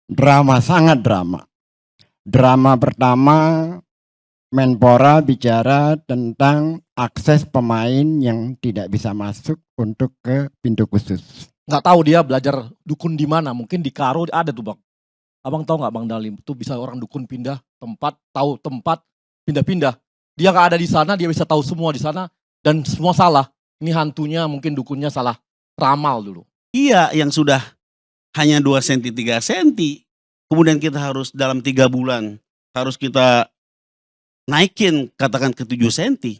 Drama, sangat drama. Drama pertama, Menpora bicara tentang akses pemain yang tidak bisa masuk untuk ke pintu khusus. Nggak tahu dia belajar dukun di mana, mungkin di Karo ada tuh bang. Abang tahu nggak Bang Dalim, tuh bisa orang dukun pindah tempat, tahu tempat, pindah-pindah. Dia nggak ada di sana, dia bisa tahu semua di sana dan semua salah. Ini hantunya mungkin dukunnya salah ramal dulu. Iya, yang sudah hanya 2 cm 3 cm. Kemudian kita harus dalam 3 bulan harus kita naikin katakan ke 7 cm.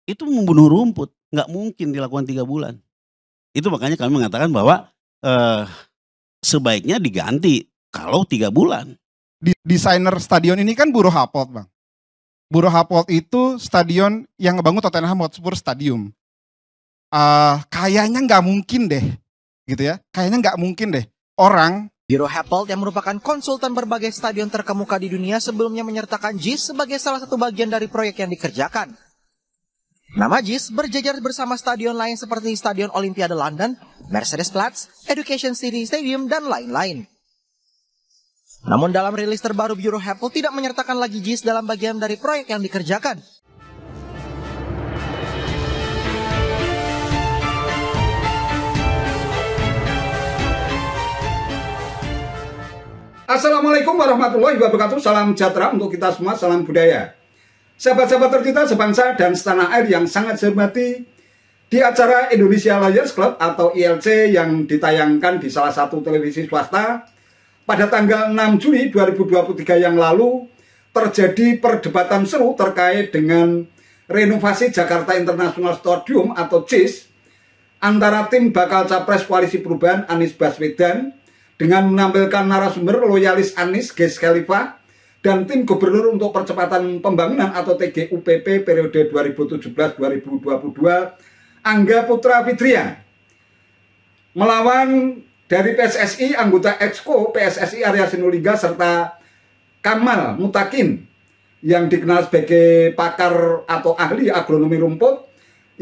Itu membunuh rumput, nggak mungkin dilakukan 3 bulan. Itu makanya kami mengatakan bahwa sebaiknya diganti kalau 3 bulan. Desainer stadion ini kan Buro Happold, Bang. Buro Happold itu stadion yang ngebangun Tottenham Hotspur Stadium. Kayaknya nggak mungkin deh, gitu ya. Kayaknya nggak mungkin deh orang. Buro Happold yang merupakan konsultan berbagai stadion terkemuka di dunia sebelumnya menyertakan JIS sebagai salah satu bagian dari proyek yang dikerjakan. Nama JIS berjajar bersama stadion lain seperti Stadion Olimpiade London, Mercedes-Platz, Education City Stadium, dan lain-lain. Namun dalam rilis terbaru Buro Happold tidak menyertakan lagi JIS dalam bagian dari proyek yang dikerjakan. Assalamualaikum warahmatullahi wabarakatuh. Salam sejahtera untuk kita semua, salam budaya. Sahabat-sahabat tercinta sebangsa dan setanah air yang sangat saya hormati, di acara Indonesia Lions Club atau ILC yang ditayangkan di salah satu televisi swasta pada tanggal 6 Juli 2023 yang lalu, terjadi perdebatan seru terkait dengan renovasi Jakarta International Stadium atau JIS antara tim bakal capres Koalisi Perubahan Anies Baswedan dengan menampilkan narasumber loyalis Anies Ges Khalifa dan tim gubernur untuk percepatan pembangunan atau TGUPP periode 2017-2022 Angga Putra Fitrian melawan dari PSSI anggota Exco PSSI Arya Sinulinga serta Kamal Mutakin yang dikenal sebagai pakar atau ahli agronomi rumput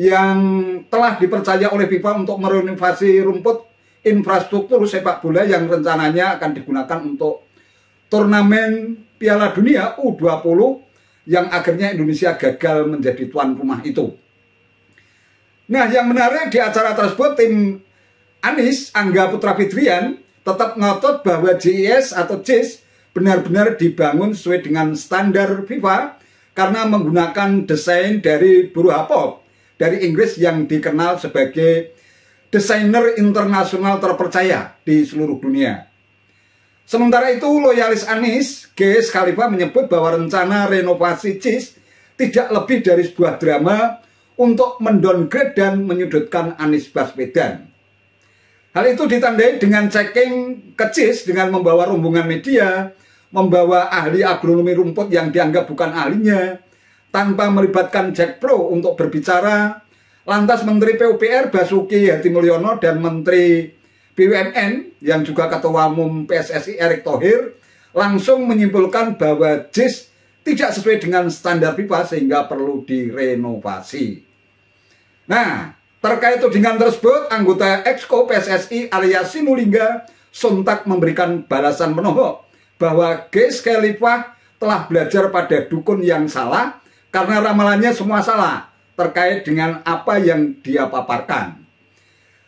yang telah dipercaya oleh FIFA untuk merenovasi rumput infrastruktur sepak bola yang rencananya akan digunakan untuk turnamen Piala Dunia U20 yang akhirnya Indonesia gagal menjadi tuan rumah itu. Nah, yang menarik di acara tersebut tim Anies Angga Putra Fitrian tetap ngotot bahwa JIS atau JIS benar-benar dibangun sesuai dengan standar FIFA karena menggunakan desain dari Buro Happold dari Inggris yang dikenal sebagai desainer internasional terpercaya di seluruh dunia. Sementara itu, loyalis Anies Ges Khalifa menyebut bahwa rencana renovasi JIS tidak lebih dari sebuah drama untuk mendowngrade dan menyudutkan Anies Baswedan. Hal itu ditandai dengan checking ke JIS dengan membawa rombongan media, membawa ahli agronomi rumput yang dianggap bukan ahlinya, tanpa melibatkan Jack Pro untuk berbicara. Lantas Menteri PUPR Basuki Hadimulyono dan Menteri BUMN yang juga Ketua Umum PSSI Erick Thohir langsung menyimpulkan bahwa JIS tidak sesuai dengan standar FIFA sehingga perlu direnovasi. Nah, terkait tudingan tersebut, anggota Exco PSSI Arya Sinulinga sontak memberikan balasan menohok bahwa Ges Khalifa telah belajar pada dukun yang salah karena ramalannya semua salah terkait dengan apa yang dia paparkan.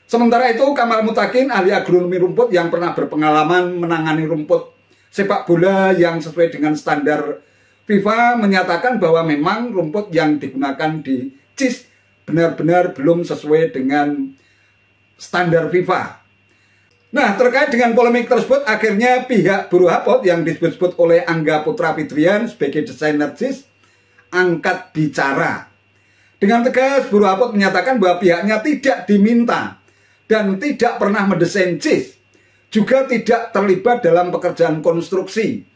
Sementara itu, Kamal Mutakin, ahli agronomi rumput yang pernah berpengalaman menangani rumput sepak bola yang sesuai dengan standar FIFA, menyatakan bahwa memang rumput yang digunakan di JIS benar-benar belum sesuai dengan standar FIFA. Nah, terkait dengan polemik tersebut, akhirnya pihak Buro Happold yang disebut-sebut oleh Angga Putra Fitrian sebagai desainer JIS angkat bicara. Dengan tegas, Buro Happold menyatakan bahwa pihaknya tidak diminta dan tidak pernah mendesain JIS, juga tidak terlibat dalam pekerjaan konstruksi,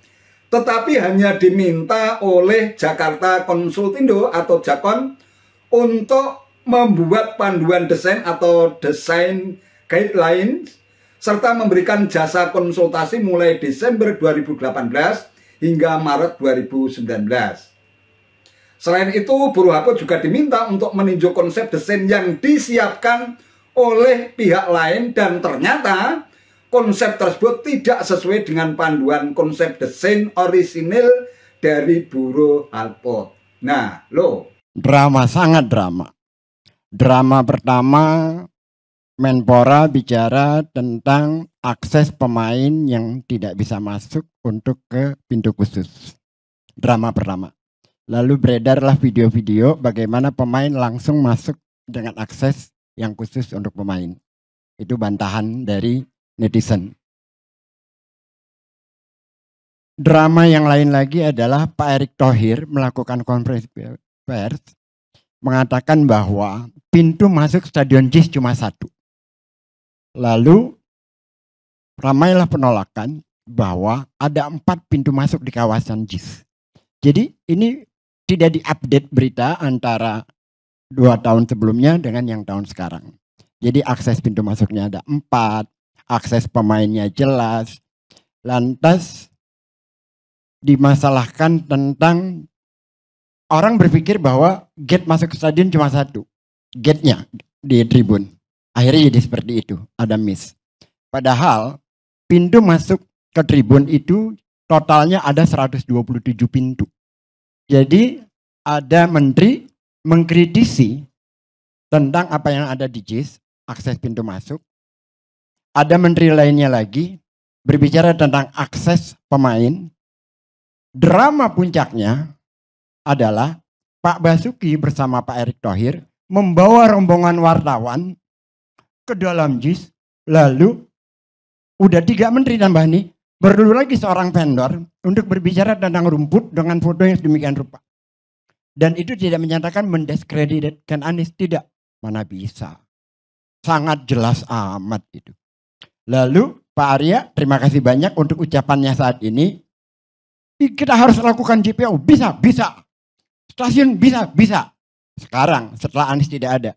tetapi hanya diminta oleh Jakarta Konsultindo atau Jakon untuk membuat panduan desain atau desain guidelines, serta memberikan jasa konsultasi mulai Desember 2018 hingga Maret 2019. Selain itu, Buro Happold juga diminta untuk meninjau konsep desain yang disiapkan oleh pihak lain dan ternyata konsep tersebut tidak sesuai dengan panduan konsep desain orisinil dari Bureau Halpot. Nah, Drama, sangat drama. Drama pertama, Menpora bicara tentang akses pemain yang tidak bisa masuk untuk ke pintu khusus. Drama pertama. Lalu beredarlah video-video bagaimana pemain langsung masuk dengan akses yang khusus untuk pemain. Itu bantahan dari netizen. Drama yang lain lagi adalah Pak Erick Thohir melakukan konferensi pers mengatakan bahwa pintu masuk Stadion JIS cuma satu. Lalu ramailah penolakan bahwa ada 4 pintu masuk di kawasan JIS. Jadi ini tidak diupdate berita antara 2 tahun sebelumnya dengan yang tahun sekarang. Jadi akses pintu masuknya ada 4, akses pemainnya jelas. Lantas dimasalahkan tentang orang berpikir bahwa gate masuk ke stadion cuma satu. Gate-nya di tribun. Akhirnya jadi seperti itu, ada miss. Padahal pintu masuk ke tribun itu totalnya ada 127 pintu. Jadi ada menteri mengkritisi tentang apa yang ada di JIS, akses pintu masuk. Ada menteri lainnya lagi berbicara tentang akses pemain. Drama puncaknya adalah Pak Basuki bersama Pak Erick Thohir membawa rombongan wartawan ke dalam JIS, lalu udah 3 menteri tambah nih, perlu lagi seorang vendor untuk berbicara tentang rumput dengan foto yang sedemikian rupa. Dan itu tidak menyatakan mendiskreditkan Anies, tidak. Mana bisa. Sangat jelas amat itu. Lalu Pak Arya, terima kasih banyak untuk ucapannya saat ini. Kita harus lakukan JPO, bisa. Stasiun bisa. Sekarang setelah Anies tidak ada.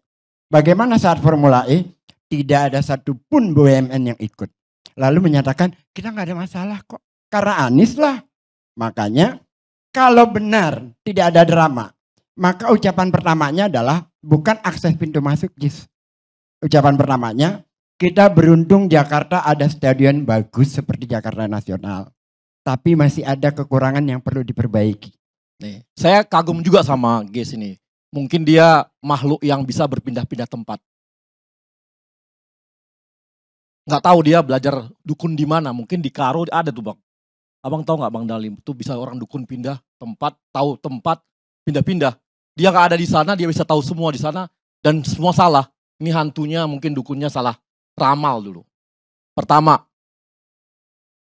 Bagaimana saat Formula E? Tidak ada satupun BUMN yang ikut. Lalu menyatakan kita nggak ada masalah kok. Karena Anies lah. Makanya kalau benar tidak ada drama. Maka ucapan pertamanya adalah bukan akses pintu masuk JIS. Ucapan pertamanya, kita beruntung Jakarta ada stadion bagus seperti Jakarta Nasional. Tapi masih ada kekurangan yang perlu diperbaiki. Nih, saya kagum juga sama Ges ini. Mungkin dia makhluk yang bisa berpindah-pindah tempat. Nggak tahu dia belajar dukun di mana. Mungkin di Karo ada tuh bang. Abang tahu nggak Bang Dalim? Itu bisa orang dukun pindah tempat, tahu tempat, pindah-pindah. Dia nggak ada di sana, dia bisa tahu semua di sana dan semua salah. Ini hantunya mungkin dukunnya salah ramal dulu. Pertama,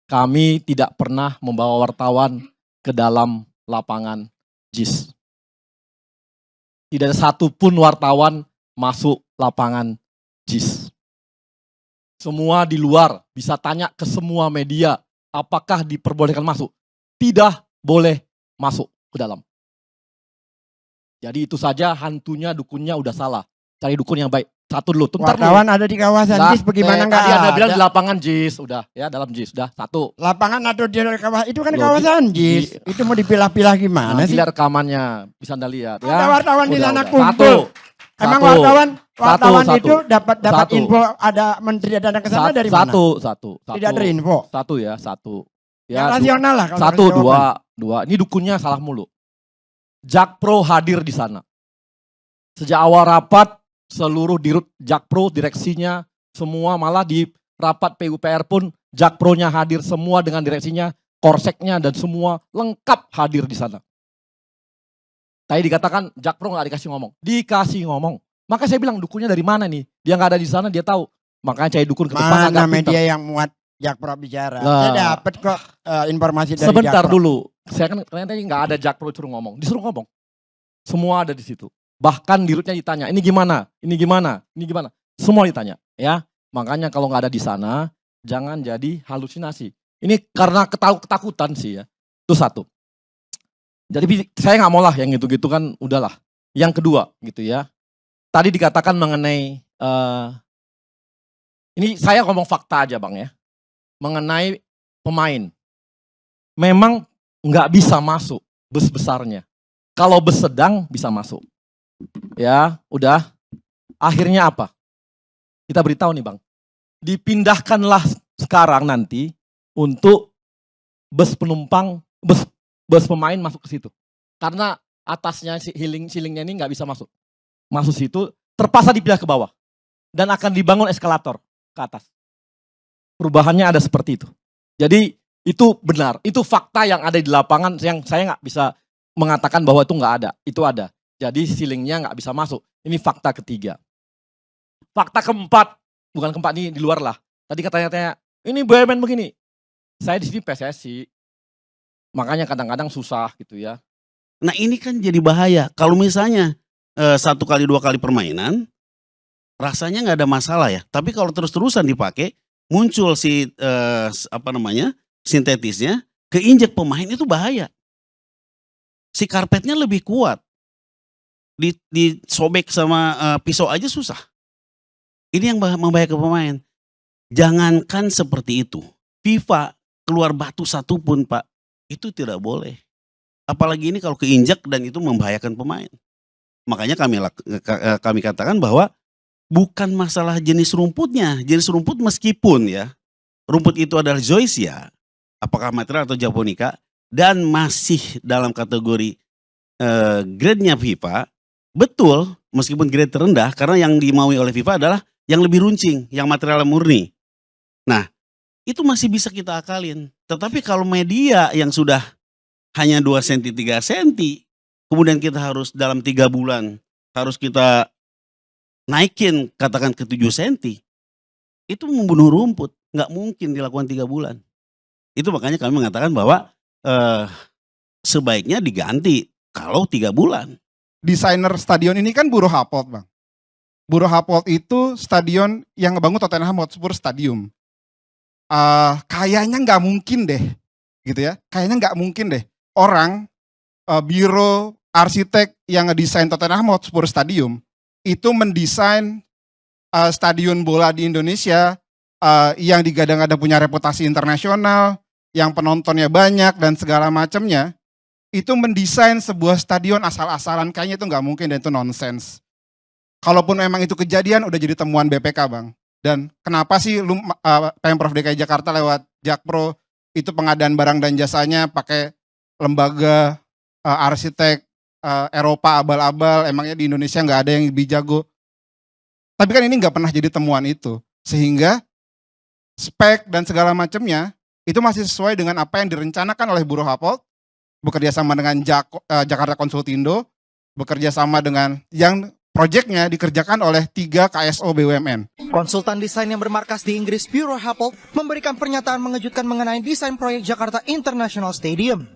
kami tidak pernah membawa wartawan ke dalam lapangan JIS. Tidak ada satupun wartawan masuk lapangan JIS. Semua di luar, bisa tanya ke semua media, apakah diperbolehkan masuk? Tidak boleh masuk ke dalam. Jadi itu saja hantunya, dukunnya udah salah. Cari dukun yang baik. Satu dulu. Wartawan ada di kawasan JIS, bagaimana enggak ada? Anda bilang di lapangan JIS, udah ya dalam JIS, udah satu. Lapangan atau di kawasan, itu kan kawasan JIS. Itu mau dipilah-pilah gimana sih? Lihat rekamannya, bisa Anda lihat. Ya. Ada wartawan di sana Udah. kumpul. Emang wartawan Satu. itu dapat info ada menteri datang ke sana dari mana? Satu. Tidak ada info. Satu. Yang Ya, rasional lah. Kalau satu, jawaban. dua. Ini dukunnya salah mulu. Jakpro hadir di sana. Sejak awal rapat, seluruh dirut Jakpro, direksinya, semua malah di rapat PUPR pun Jakpronya hadir semua dengan direksinya, korseknya dan semua lengkap hadir di sana. Tadi dikatakan Jakpro nggak dikasih ngomong. Dikasih ngomong. Maka saya bilang dukunnya dari mana nih? Dia nggak ada di sana, dia tahu. Makanya cari dukun ke depan. Mana media yang muat Jakpro bicara? Saya dapat kok informasi dari sebentar Jakpro. dulu. Saya kan ternyata nggak ada Jakpro suruh ngomong. Disuruh ngomong. Semua ada di situ. Bahkan dirutnya ditanya, ini gimana? Semua ditanya. Ya, makanya kalau nggak ada di sana, jangan jadi halusinasi. Ini karena ketakutan sih ya. Itu satu. Jadi saya nggak mau lah yang gitu-gitu kan udahlah. Yang kedua gitu ya. Tadi dikatakan mengenai, ini saya ngomong fakta aja bang ya. Mengenai pemain. Memang nggak bisa masuk bus besarnya. Kalau bus sedang bisa masuk. Ya udah. Akhirnya apa? Kita beritahu nih bang. Dipindahkanlah sekarang nanti untuk bus penumpang, bus pemain masuk ke situ. Karena atasnya ceilingnya ini nggak bisa masuk. Masuk situ terpaksa dipindah ke bawah dan akan dibangun eskalator ke atas. Perubahannya ada seperti itu. Jadi itu benar, itu fakta yang ada di lapangan yang saya nggak bisa mengatakan bahwa itu nggak ada, itu ada. Jadi ceilingnya nggak bisa masuk. Ini fakta ketiga. Fakta keempat, bukan keempat ini di luar lah. Tadi katanya ini BUMN begini. Saya di sini PSSI, makanya kadang-kadang susah gitu ya. Nah ini kan jadi bahaya. Kalau misalnya 1 kali 2 kali permainan, rasanya nggak ada masalah ya. Tapi kalau terus-terusan dipakai, muncul si sintetisnya, keinjek pemain itu bahaya. Si karpetnya lebih kuat. Disobek sama pisau aja susah. Ini yang membahayakan pemain. Jangankan seperti itu. FIFA keluar batu satupun Pak, itu tidak boleh. Apalagi ini kalau keinjak dan itu membahayakan pemain. Makanya kami katakan bahwa bukan masalah jenis rumputnya. Jenis rumput meskipun ya, rumput itu adalah zoysia, apakah material atau japonica, dan masih dalam kategori grade-nya FIFA, betul meskipun grade terendah, karena yang dimaui oleh FIFA adalah yang lebih runcing, yang material murni. Nah, itu masih bisa kita akalin. Tetapi kalau media yang sudah hanya 2 cm 3 cm, kemudian kita harus dalam 3 bulan harus kita naikin katakan ke 7 cm, itu membunuh rumput. Nggak mungkin dilakukan 3 bulan. Itu makanya kami mengatakan bahwa sebaiknya diganti kalau 3 bulan. Desainer stadion ini kan Buro Happold Bang. Buro Happold itu stadion yang ngebangun Tottenham Hotspur Stadium. Kayaknya nggak mungkin deh, gitu ya. Kayaknya nggak mungkin deh orang biro arsitek yang ngedesain Tottenham Hotspur Stadium itu mendesain stadion bola di Indonesia yang digadang-gadang punya reputasi internasional, yang penontonnya banyak dan segala macamnya, itu mendesain sebuah stadion asal-asalan. Kayaknya itu nggak mungkin dan itu nonsens. Kalaupun memang itu kejadian udah jadi temuan BPK Bang. Dan kenapa sih Pemprov DKI Jakarta lewat Jakpro itu pengadaan barang dan jasanya pakai lembaga arsitek Eropa abal-abal, emangnya di Indonesia nggak ada yang lebih jago. Tapi kan ini nggak pernah jadi temuan itu. Sehingga spek dan segala macamnya itu masih sesuai dengan apa yang direncanakan oleh Buro Happold, bekerja sama dengan Jakarta Konsultindo, bekerja sama dengan yang proyeknya dikerjakan oleh 3 KSO BUMN. Konsultan desain yang bermarkas di Inggris, Buro Happold, memberikan pernyataan mengejutkan mengenai desain proyek Jakarta International Stadium.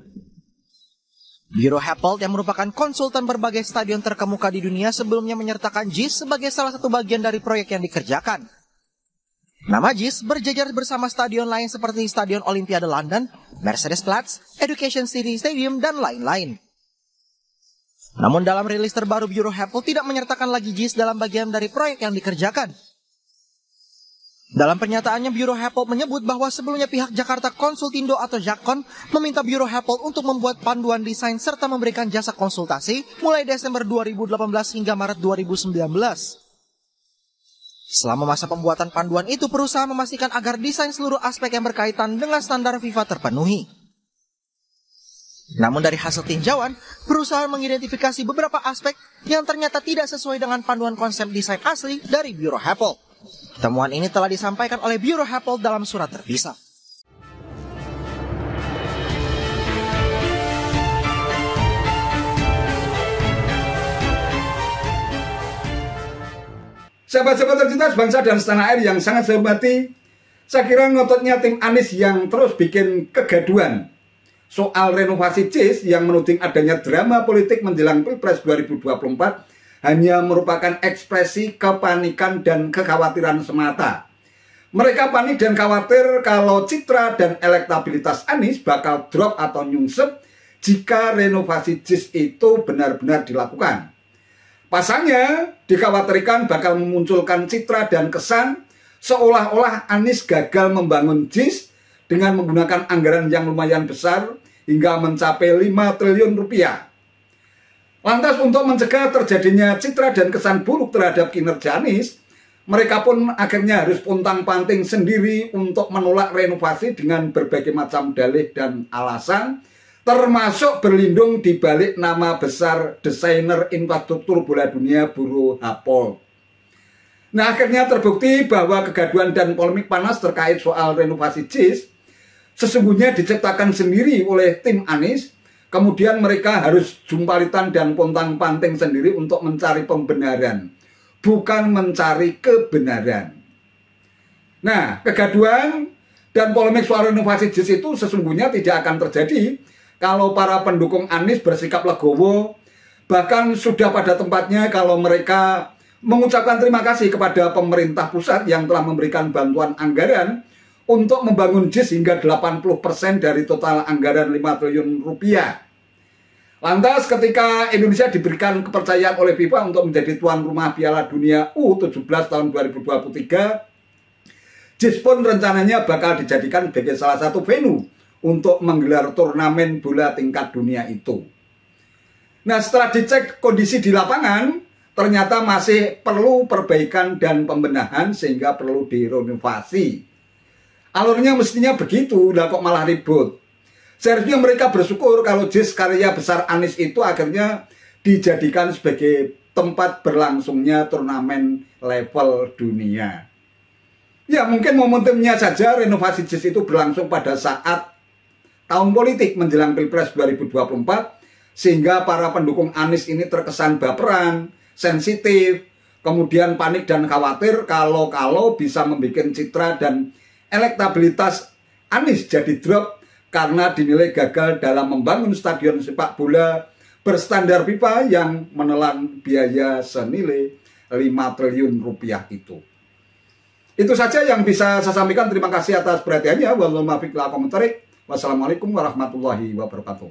Buro Happold yang merupakan konsultan berbagai stadion terkemuka di dunia sebelumnya menyertakan JIS sebagai salah satu bagian dari proyek yang dikerjakan. Nama JIS berjajar bersama stadion lain seperti Stadion Olimpiade London, Mercedes-Platz, Education City Stadium, dan lain-lain. Namun dalam rilis terbaru Buro Happold tidak menyertakan lagi JIS dalam bagian dari proyek yang dikerjakan. Dalam pernyataannya, Buro Happold menyebut bahwa sebelumnya pihak Jakarta Konsultindo atau Jakkon meminta Buro Happold untuk membuat panduan desain serta memberikan jasa konsultasi mulai Desember 2018 hingga Maret 2019. Selama masa pembuatan panduan itu, perusahaan memastikan agar desain seluruh aspek yang berkaitan dengan standar FIFA terpenuhi. Namun dari hasil tinjauan, perusahaan mengidentifikasi beberapa aspek yang ternyata tidak sesuai dengan panduan konsep desain asli dari Buro Happold. Temuan ini telah disampaikan oleh Buro Happold dalam surat terpisah. Sahabat-sahabat tercinta bangsa dan setanah air yang sangat saya hormati, saya kira ngototnya tim Anies yang terus bikin kegaduhan soal renovasi JIS yang menuding adanya drama politik menjelang Pilpres 2024 hanya merupakan ekspresi kepanikan dan kekhawatiran semata. Mereka panik dan khawatir kalau citra dan elektabilitas Anies bakal drop atau nyungsep jika renovasi JIS itu benar-benar dilakukan. Pasalnya dikhawatirkan bakal memunculkan citra dan kesan seolah-olah Anies gagal membangun JIS dengan menggunakan anggaran yang lumayan besar hingga mencapai 5 triliun rupiah. Lantas untuk mencegah terjadinya citra dan kesan buruk terhadap kinerja Anies, Mereka pun akhirnya harus pontang-panting sendiri untuk menolak renovasi dengan berbagai macam dalih dan alasan, termasuk berlindung di balik nama besar desainer infrastruktur bola dunia Buro Happold. Nah, akhirnya terbukti bahwa kegaduhan dan polemik panas terkait soal renovasi JIS sesungguhnya diciptakan sendiri oleh tim Anies. Kemudian mereka harus jumpalitan dan pontang-panting sendiri untuk mencari pembenaran, bukan mencari kebenaran. Nah, kegaduhan dan polemik soal renovasi JIS itu sesungguhnya tidak akan terjadi kalau para pendukung Anies bersikap legowo, bahkan sudah pada tempatnya kalau mereka mengucapkan terima kasih kepada pemerintah pusat yang telah memberikan bantuan anggaran untuk membangun JIS hingga 80% dari total anggaran 5 triliun rupiah. Lantas ketika Indonesia diberikan kepercayaan oleh FIFA untuk menjadi tuan rumah Piala Dunia U17 tahun 2023, JIS pun rencananya bakal dijadikan sebagai salah satu venue untuk menggelar turnamen bola tingkat dunia itu. Nah, setelah dicek kondisi di lapangan, ternyata masih perlu perbaikan dan pembenahan sehingga perlu direnovasi. Alurnya mestinya begitu, lah kok malah ribut. Seharusnya mereka bersyukur kalau JIS karya besar Anies itu akhirnya dijadikan sebagai tempat berlangsungnya turnamen level dunia. Ya, mungkin momentumnya saja renovasi JIS itu berlangsung pada saat tahun politik menjelang Pilpres 2024, sehingga para pendukung Anies ini terkesan baperan, sensitif, kemudian panik dan khawatir kalau bisa membuat citra dan elektabilitas Anies jadi drop karena dinilai gagal dalam membangun stadion sepak bola berstandar FIFA yang menelan biaya senilai 5 triliun rupiah itu. Itu saja yang bisa saya sampaikan. Terima kasih atas perhatiannya. Wassalamualaikum warahmatullahi wabarakatuh.